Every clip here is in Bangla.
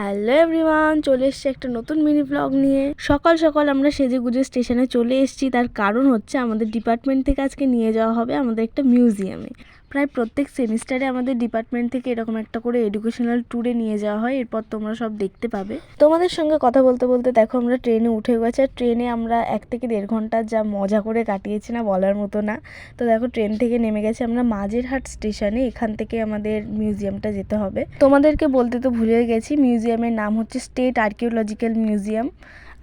হ্যালো এভরিওয়ান, চলে এসেছি একটা নতুন মিনি ব্লগ নিয়ে। সকাল সকাল আমরা সেজেগুজে স্টেশনে চলে এসেছি। তার কারণ হচ্ছে আমাদের ডিপার্টমেন্ট থেকে আজকে নিয়ে যাওয়া হবে আমাদের একটা মিউজিয়ামে। প্রায় প্রত্যেক সেমিস্টারে আমাদের ডিপার্টমেন্ট থেকে এরকম একটা করে এডুকেশনাল ট্যুরে নিয়ে যাওয়া হয়। এরপর তোমরা সব দেখতে পাবে। তোমাদের সঙ্গে কথা বলতে বলতে দেখো আমরা ট্রেনে উঠে গেছি। আর ট্রেনে আমরা 1 থেকে 1.5 ঘন্টা যা মজা করে কাটিয়েছি না বলার মতো না। তো দেখো ট্রেন থেকে নেমে গেছি আমরা মাঝেরহাট স্টেশনে। এখান থেকে আমাদের মিউজিয়ামটা যেতে হবে। তোমাদেরকে বলতে তো ভুলে গেছি, মিউজিয়ামের নাম হচ্ছে স্টেট আর্কিওলজিক্যাল মিউজিয়াম।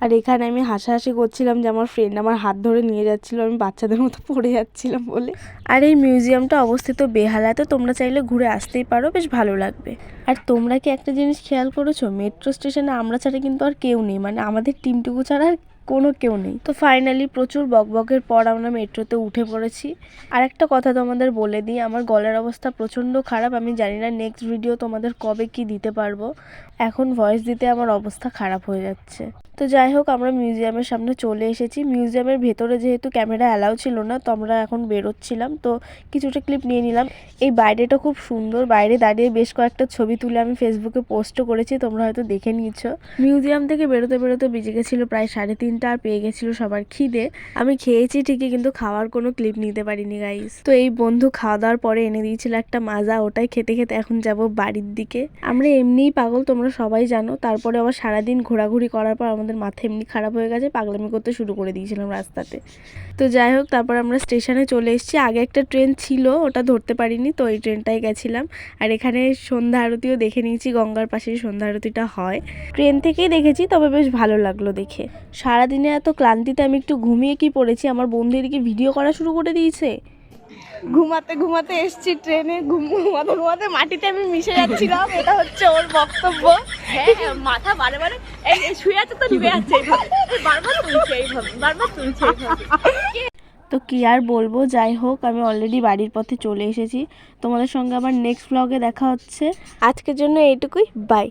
আর এখানে আমি হাসাহাসি করছিলাম যে আমার ফ্রেন্ড আমার হাত ধরে নিয়ে যাচ্ছিল, আমি বাচ্চাদের মতো পড়ে যাচ্ছিলাম বলে। আর এই মিউজিয়ামটা অবস্থিত বেহালাতে, তোমরা চাইলে ঘুরে আসতেই পারো, বেশ ভালো লাগবে। আর তোমরা কি একটা জিনিস খেয়াল করেছো, মেট্রো স্টেশনে আমরা ছাড়া কিন্তু আর কেউ নেই, মানে আমাদের টিমটুকু ছাড়া আর কোনো কেউ নেই। তো ফাইনালি প্রচুর বকবকের পর আমরা মেট্রোতে উঠে পড়েছি। আর একটা কথা তোমাদের বলে দিই, আমার গলার অবস্থা প্রচণ্ড খারাপ। আমি জানি না নেক্সট ভিডিও তোমাদের কবে কি দিতে পারবো। এখন ভয়েস দিতে আমার অবস্থা খারাপ হয়ে যাচ্ছে। তো যাই হোক, আমরা মিউজিয়ামের সামনে চলে এসেছি। মিউজিয়ামের ভেতরে যেহেতু ক্যামেরা অ্যালাউ ছিল না, তো আমরা এখন বেরোচ্ছিলাম, তো কিছুটা ক্লিপ নিয়ে নিলাম। এই বাইরেটা খুব সুন্দর, বাইরে দাঁড়িয়ে বেশ কয়েকটা ছবি তুলে আমি ফেসবুকে পোস্টও করেছি, তোমরা হয়তো দেখে নিয়েছো। মিউজিয়াম থেকে বেরোতে বেরোতে বেজে গেছিলো প্রায় 3:30, আর পেয়ে গেছিলো সবার খিদে। আমি খেয়েছি ঠিকই, কিন্তু খাওয়ার কোনো ক্লিপ নিতে পারিনি গাইস। তো এই বন্ধু খাওয়া দাওয়ার পরে এনে দিয়েছিল একটা মাজা, ওটাই খেতে খেতে এখন যাব বাড়ির দিকে। আমরা এমনিই পাগল, তোমরা সবাই জানো। তারপরে আবার সারাদিন ঘোরাঘুরি করার পর আমাদের মাথা এমনি খারাপ হয়ে গেছে, পাগলামি করতে শুরু করে দিয়েছিলাম রাস্তাতে। তো যাই হোক, তারপর আমরা স্টেশনে চলে এসেছি। আগে একটা ট্রেন ছিল, ওটা ধরতে পারিনি, তো এই ট্রেনটাই গেছিলাম। আর এখানে সন্ধ্যা আরতিও দেখে নিয়েছি, গঙ্গার পাশে সন্ধ্যা আরতিটা হয়। ট্রেন থেকেই দেখেছি, তবে বেশ ভালো লাগলো দেখে। সারাদিনে এত ক্লান্তিতে আমি একটু ঘুমিয়ে কি পড়েছি, আমার বন্ধু এদিকে ভিডিও করা শুরু করে দিয়েছে। ঘুমাতে ঘুমাতে এসছি ট্রেনে, ঘুমাতে ঘুমাতে মাটিতে আমি মিশে যাচ্ছিলাম, এটা হচ্ছে ওর বক্তব্য। হ্যাঁ, মাথা বারে বারে এই শুয়ে আছে তো নিবে আছে এইভাবে, বারবার তুলছে এইভাবে, বারবার তুলছে এইভাবে। তো কি আর বলবো, যাই হোক আমি অলরেডি বাড়ির পথে চলে এসেছি। তোমাদের সঙ্গে আবার নেক্সট ব্লগে দেখা হচ্ছে। আজকের জন্য এইটুকুই, বাই।